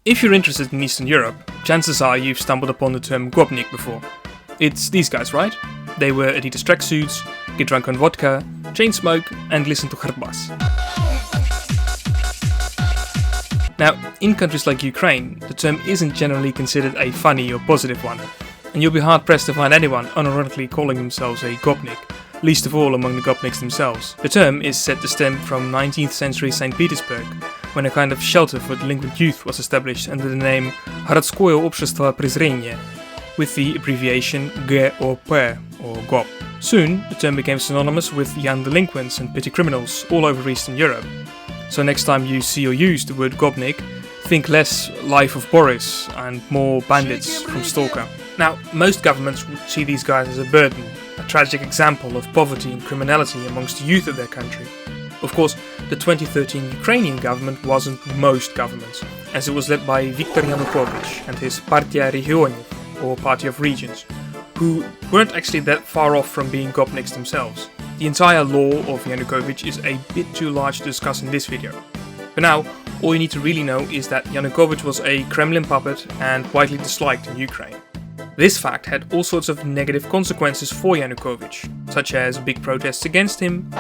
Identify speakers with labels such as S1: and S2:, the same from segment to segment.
S1: If you're interested in Eastern Europe, chances are you've stumbled upon the term gopnik before. It's these guys, right? They wear Adidas tracksuits, get drunk on vodka, chain smoke, and listen to hard bass. Now, in countries like Ukraine, the term isn't generally considered a funny or positive one, and you'll be hard-pressed to find anyone unironically calling themselves a gopnik, least of all among the gopniks themselves. The term is said to stem from 19th century St. Petersburg, when a kind of shelter for delinquent youth was established under the name Городское общество презрения, with the abbreviation GOP or GOP. Soon, the term became synonymous with young delinquents and petty criminals all over Eastern Europe. So next time you see or use the word gopnik, think less Life of Boris and more bandits from Stalker. Now, most governments would see these guys as a burden, a tragic example of poverty and criminality amongst the youth of their country. Of course, the 2013 Ukrainian government wasn't most governments, as it was led by Viktor Janukovitch and his Partia Regionів, or Party of Regions, who weren't actually that far off from being gopniks themselves. The entire law of Yanukovych is a bit too large to discuss in this video. For now, all you need to really know is that Yanukovych was a Kremlin puppet and widely disliked in Ukraine. This fact had all sorts of negative consequences for Yanukovych, such as big protests against him,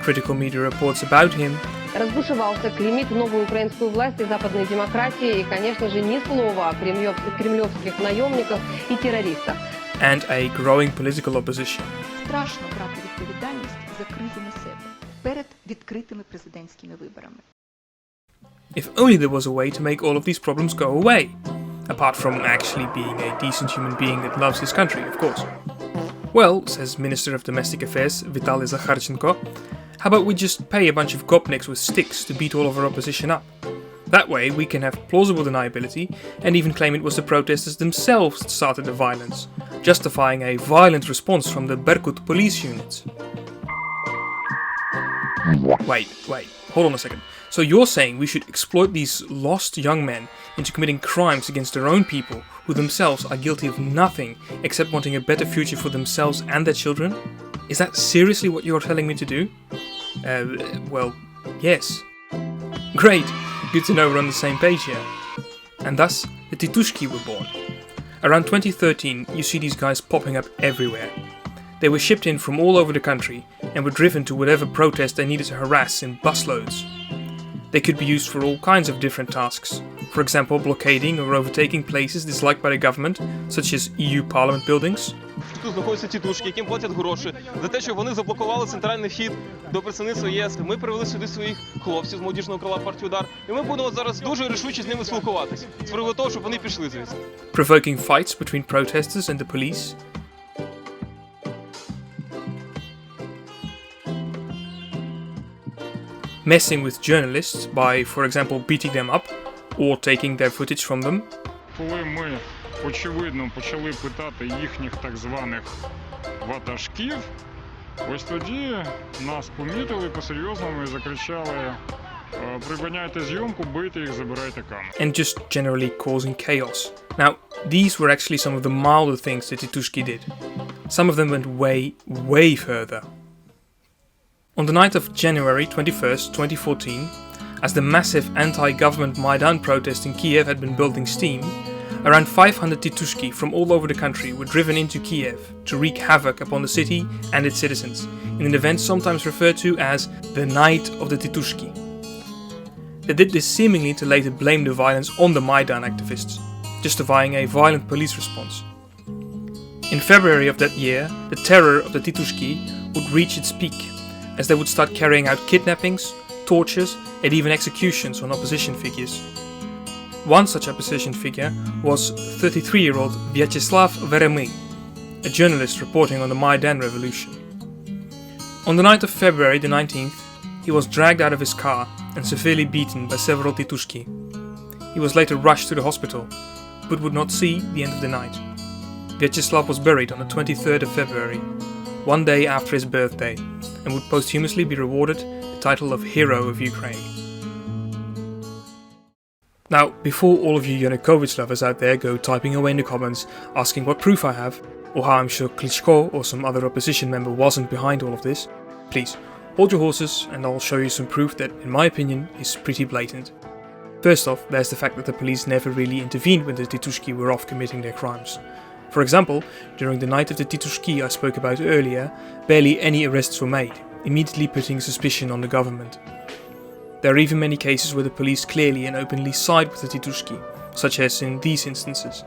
S1: critical media reports about him,
S2: разбушевался, клеймит новую украинскую власть и западные демократии, и, конечно же, ни слова о кремлевских наемниках и террористах.
S1: and a growing political opposition.
S3: Страшно брати відповідальність за кризу на себе перед відкритими президентськими виборами.
S1: If only there was a way to make all of these problems go away. Apart from actually being a decent human being that loves his country, of course. Well, says Minister of Domestic Affairs Vitaly Zakharchenko, how about we just pay a bunch of gopniks with sticks to beat all of our opposition up? That way we can have plausible deniability and even claim it was the protesters themselves that started the violence, justifying a violent response from the Berkut police units. Wait, hold on a second. So you're saying we should exploit these lost young men into committing crimes against their own people, who themselves are guilty of nothing except wanting a better future for themselves and their children? Is that seriously what you're telling me to do? Well, yes. Great, good to know we're on the same page here. And thus, the Titushky were born. Around 2013, you see these guys popping up everywhere. They were shipped in from all over the country and were driven to whatever protest they needed to harass in busloads. They could be used for all kinds of different tasks. For example, blockading or overtaking places disliked by the government, such as EU Parliament buildings.
S4: Тут знаходяться тітушки, яким платять гроші за те, що вони заблокували центральний вхід до представництва ЄС. Ми привели сюди своїх хлопців з молодіжного крила партії «Удар», і ми будемо зараз дуже рішуче з ними спілкуватись, з приводу того, щоб вони пішли звідси.
S1: Provoking fights between protesters and the police. Messing with journalists by, for example, beating them up or taking their footage from them.
S5: Коли ми, очевидно, почали питати їхніх так званих ватажків, ось тоді нас помітили по-серйозному і закричали: «Припиняйте зйомку, бийте їх, забирайте камеру».
S1: And just generally causing chaos. Now, these were actually some of the milder things that Titushky did. Some of them went way further. On the night of January 21st, 2014, as the massive anti-government Maidan protest in Kiev had been building steam, around 500 Titushky from all over the country were driven into Kiev to wreak havoc upon the city and its citizens, in an event sometimes referred to as the Night of the Titushky. They did this seemingly to later blame the violence on the Maidan activists, justifying a violent police response. In February of that year, the terror of the Titushky would reach its peak, as they would start carrying out kidnappings, tortures, and even executions on opposition figures. One such opposition figure was 33-year-old Vyacheslav Veremy, a journalist reporting on the Maidan revolution. On the night of February the 19th, he was dragged out of his car and severely beaten by several Titushky. He was later rushed to the hospital, but would not see the end of the night. Vyacheslav was buried on the 23rd of February, one day after his birthday, and would posthumously be rewarded the title of Hero of Ukraine. Now, before all of you Yanukovych lovers out there go typing away in the comments asking what proof I have, or how I'm sure Klitschko or some other opposition member wasn't behind all of this, please, hold your horses and I'll show you some proof that, in my opinion, is pretty blatant. First off, there's the fact that the police never really intervened when the Titushky were off committing their crimes. For example, during the night of the Titushky I spoke about earlier, barely any arrests were made, immediately putting suspicion on the government. There are even many cases where the police clearly and openly side with the Titushky, such as in these instances.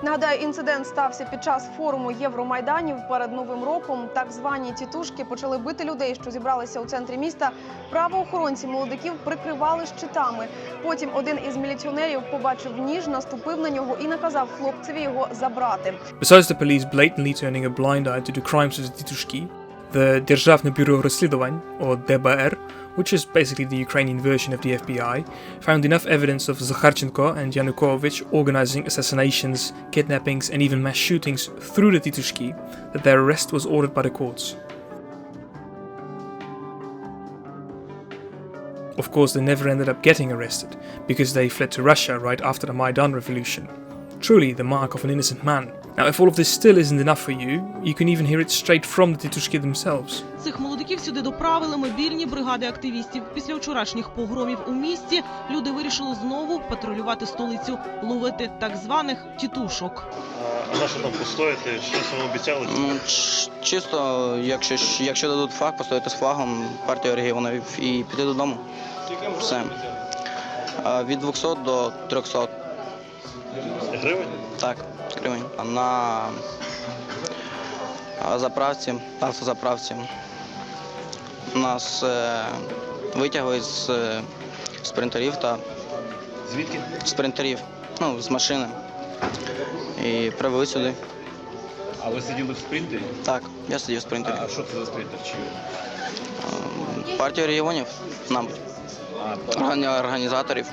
S6: Нагадаю, інцидент стався під час форуму Євромайданів перед Новим роком. Так звані тітушки почали бити людей, що зібралися у центрі міста. Правоохоронці молодиків прикривали щитами. Потім один із міліціонерів побачив ніж, наступив на нього і наказав хлопцеві його забрати.
S1: Besides the police blatantly turning a blind eye to the crimes of the Titushky, the Державне бюро розслідувань, or DBR, which is basically the Ukrainian version of the FBI, found enough evidence of Zakharchenko and Yanukovych organizing assassinations, kidnappings and even mass shootings through the Titushky that their arrest was ordered by the courts. Of course, they never ended up getting arrested, because they fled to Russia right after the Maidan revolution. Truly the mark of an innocent man. Now, if all of this still isn't enough for you, you can even hear it straight from the Titushky themselves.
S7: Цих молодиків сюди доправили мобільні бригади активістів. Після вчорашніх погромів у місті люди вирішили знову патрулювати столицю, ловити так званих тітушок.
S8: А на що там постояти? Що вам обіцяли?
S9: Чисто, якщо дадуть флаг, постояти з флагом партії регіонів і піти додому. Все. Від 200 до 300.
S8: Гривень?
S9: Так, гривень. На заправці, автозаправці нас витягли з спринтерів та
S8: Звідки?
S9: спринтерів, з машини і привели сюди.
S8: А ви сиділи в спринтері?
S9: Так, я сидів в спринтері.
S8: А що це за спринтер?
S9: Партія регіонів нам, організаторів.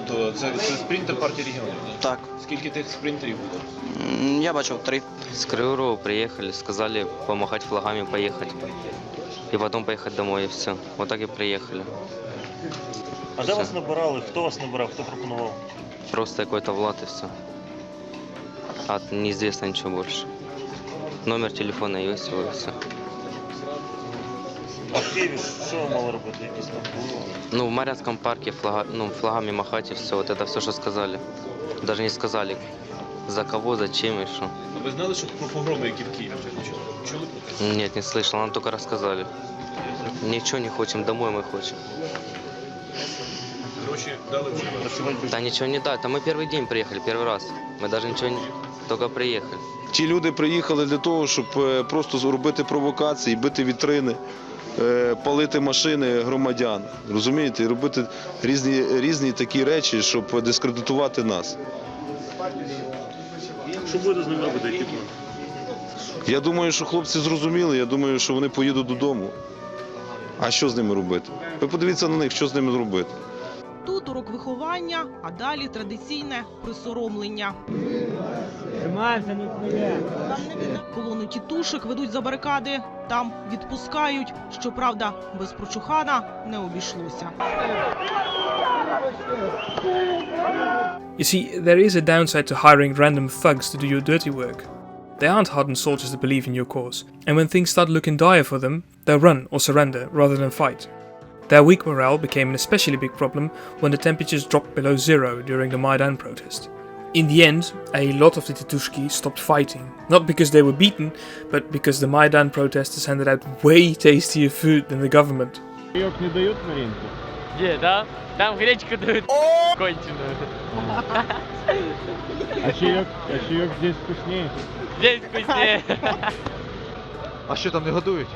S8: Тобто це спринтер партії регіонів?
S9: Так.
S8: Скільки тих спринтерів було?
S9: Я бачив 3.
S10: С Крыурова приехали, сказали помахать флагами, поехать. И потом поехать домой, и все. Вот так и приехали.
S8: А де вас набирали? Хто вас набирав? Хто пропонував?
S10: Просто какой-то Влад, и все. А неизвестно ничего больше. Номер телефона есть, и все.
S8: А в Києві що ви мали робити? Якісь там були?
S10: В Марянском парке флагами махать, и все. Вот это все, что сказали. Даже не сказали, за кого, зачем и что.
S8: А ви знали, що про погроми, які в Києві вже чули?
S10: Нет, не слышал, нам только рассказали. Ничего не хотим, домой мы хотим.
S8: Гроші дали вже?
S10: Да ничего не дать, мы первый день приехали, первый раз. Мы даже ничего не... Только приехали.
S11: Ті люди приїхали для того, щоб просто робити провокації, бити вітрини, палити машини громадян, розумієте, і робити різні такі речі, щоб дискредитувати нас.
S8: Що будете з ними робити, який план?
S11: Я думаю, що хлопці зрозуміли, я думаю, що вони поїдуть додому. А що з ними робити? Ви подивіться на них, що з ними робити.
S7: Тут урок виховання, а далі традиційне присоромлення. Колону тітушек ведуть за барикади, там відпускають. Щоправда, без прочухана не обійшлося.
S1: You see, there is a downside to hiring random thugs to do your dirty work. They aren't hardened soldiers that believe in your cause, and when things start looking dire for them, they'll run or surrender rather than fight. Their weak morale became an especially big problem when the temperatures dropped below zero during the Maidan protest. In the end, a lot of the Titushky stopped fighting, not because they were beaten, but because the Maidan protesters handed out way tastier food than the government.
S12: Не дают Маринку?
S13: Где, да? Там гречку дают конченую.
S12: А чаек здесь вкуснее?
S13: Здесь вкуснее.
S12: А що там не годують?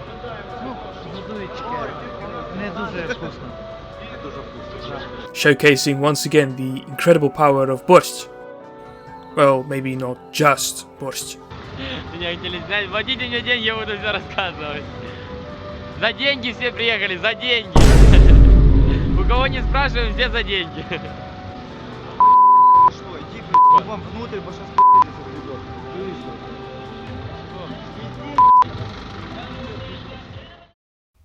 S13: Годують. Не дуже вкусно.
S1: Showcasing once again the incredible power of borscht. Well, maybe not just borscht.
S13: Меня хотели снять. Платите мне деньги, я буду все рассказывать. За деньги все приехали, за деньги. У кого не спрашиваем, все за деньги.
S12: Что, иди, блядь, вам внутрь, потому что придет.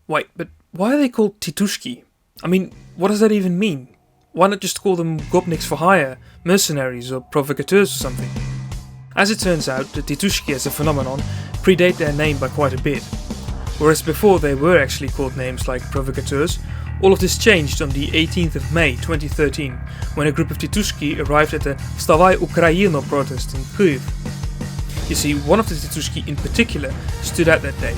S1: Wait, but why are they called Titushky? I mean, what does that even mean? Why not just call them gopniks for hire, mercenaries or provocateurs or something? As it turns out, the Titushky as a phenomenon predate their name by quite a bit. Whereas before they were actually called names like provocateurs, all of this changed on the 18th of May 2013, when a group of Titushky arrived at the Vstavai Ukraino protest in Kyiv. You see, one of the Titushky in particular stood out that day.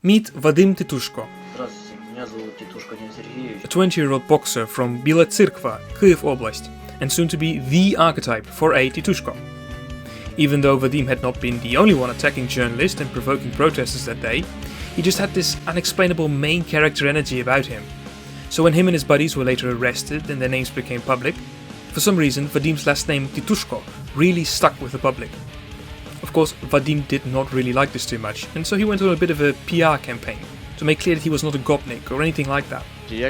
S1: Meet Vadim Titushko, a 20-year-old boxer from Bila Tsirkva, Kyiv Oblast, and soon to be the archetype for a Titushko. Even though Vadim had not been the only one attacking journalists and provoking protesters that day, he just had this unexplainable main character energy about him. So when him and his buddies were later arrested and their names became public, for some reason Vadim's last name Titushko really stuck with the public. Of course, Vadim did not really like this too much, and so he went on a bit of a PR campaign to make clear that he was not a gopnik or anything like that. He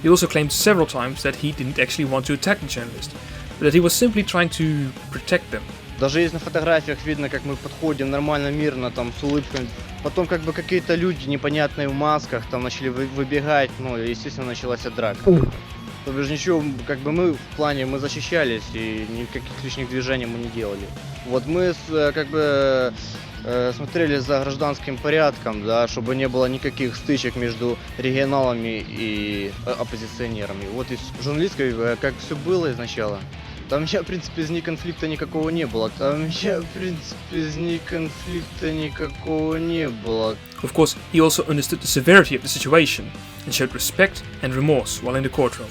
S1: also claimed several times that he didn't actually want to attack the journalist, but that he was simply trying to protect them.
S14: Даже есть на фотографиях видно, как мы подходим нормально, мирно, там, с улыбками. Потом как бы какие-то люди непонятные в масках там начали выбегать, ну, естественно, началась драка. То бишь ничего, как бы мы в плане, мы защищались и никаких лишних движений мы не делали. Вот мы как бы смотрели за гражданским порядком, да, чтобы не было никаких стычек между регионалами и оппозиционерами. Вот и с журналисткой, как все было изначально. Там в принципе из них конфликта никакого не было.
S1: Of course, he also understood the severity of the situation and showed respect and remorse while in the courtroom.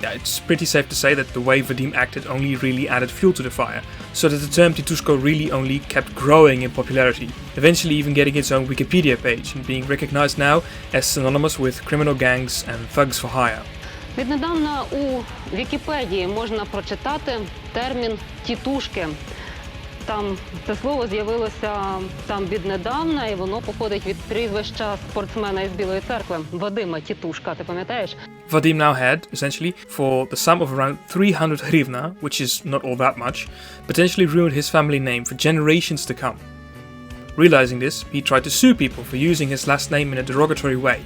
S1: Yeah, it's pretty safe to say that the way Vadim acted only really added fuel to the fire, so that the term Titushko really only kept growing in popularity, eventually even getting its own Wikipedia page and being recognized now as synonymous with criminal gangs and thugs for hire.
S2: Віднедавна у Вікіпедії можна прочитати термін «тітушки». Там це слово з'явилося там віднедавна, і воно походить від прізвища спортсмена із Білої церкви Вадима Тітушка, ти пам'ятаєш?
S1: Vadim now had, essentially, for the sum of around 300 hryvnia, which is not all that much, potentially ruined his family name for generations to come. Realizing this, he tried to sue people for using his last name in a derogatory way,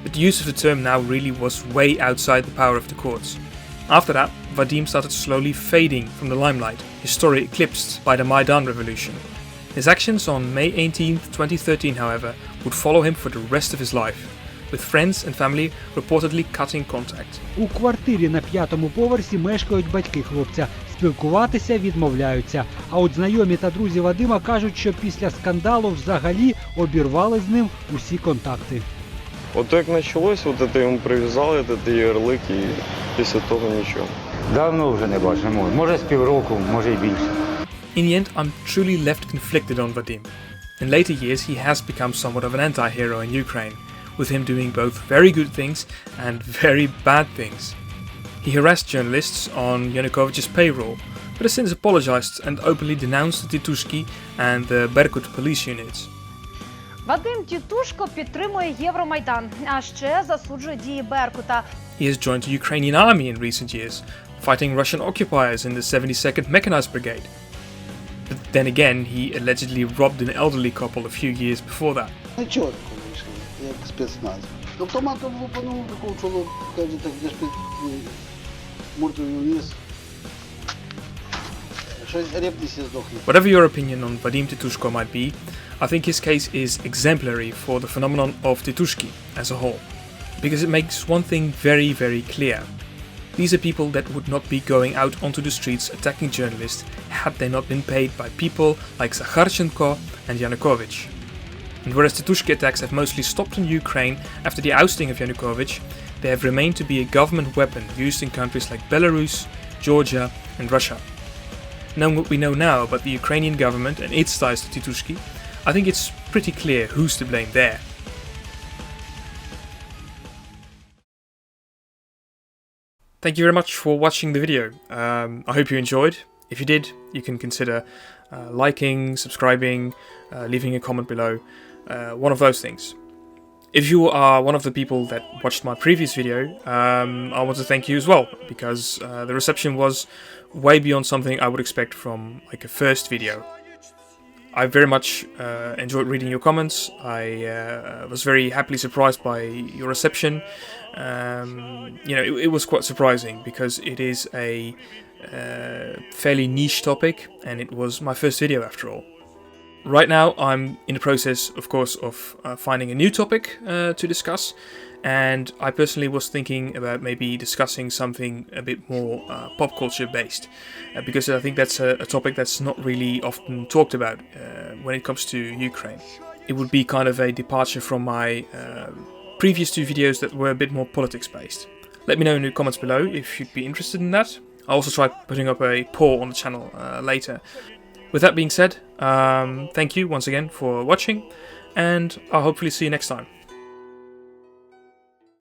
S1: but the use of the term now really was way outside the power of the courts. After that, Vadim started slowly fading from the limelight, his story eclipsed by the Maidan revolution. His actions on May 18, 2013, however, would follow him for the rest of his life, with friends and family reportedly cutting contact.
S15: У квартирі на 5-му поверсі мешкають батьки хлопця. Спілкуватися відмовляються. А от знайомі та друзі Вадима кажуть, що після скандалу взагалі обірвали з ним усі контакти.
S16: От як почалось, от це йому прив'язали, цей ярлик, і після того нічого.
S17: Давно вже не бачимо. Може з півроку, може й більше.
S1: In the end, I'm truly left conflicted on Vadim. In later years, he has become somewhat of an anti-hero in Ukraine, with him doing both very good things and very bad things. He harassed journalists on Yanukovych's payroll, but has since apologized and openly denounced the Titushky and the Berkut police units.
S18: Вадим Тітушко підтримує Євромайдан, а ще засуджує дії Беркута.
S1: He has joined the Ukrainian army in recent years, fighting Russian occupiers in the 72nd Mechanized Brigade. But then again, he allegedly robbed an elderly couple a few years before that.
S19: Чітко вийшло, як спецназ. Автоматом лупанув такого чоловіка, каже, так де ж під мертвий вниз. Щось репнися здохне.
S1: Whatever your opinion on Vadim Titushko might be, I think his case is exemplary for the phenomenon of Titushky as a whole, because it makes one thing very, very clear. These are people that would not be going out onto the streets attacking journalists had they not been paid by people like Zakharchenko and Yanukovych. And whereas Titushky attacks have mostly stopped in Ukraine after the ousting of Yanukovych, they have remained to be a government weapon used in countries like Belarus, Georgia and Russia. Knowing what we know now about the Ukrainian government and its ties to Titushky, I think it's pretty clear who's to blame there. Thank you very much for watching the video. I hope you enjoyed. If you did, you can consider liking, subscribing, leaving a comment below, one of those things. If you are one of the people that watched my previous video, I want to thank you as well, because the reception was way beyond something I would expect from like a first video. I very much enjoyed reading your comments. I was very happily surprised by your reception. It was quite surprising because it is a fairly niche topic, and it was my first video after all. Right now I'm in the process, of course, of finding a new topic to discuss, and I personally was thinking about maybe discussing something a bit more pop culture based, because I think that's a topic that's not really often talked about when it comes to Ukraine. It would be kind of a departure from my previous two videos that were a bit more politics based. Let me know in the comments below if you'd be interested in that. I'll also try putting up a poll on the channel later. With that being said, thank you once again for watching, and I'll hopefully see you next time.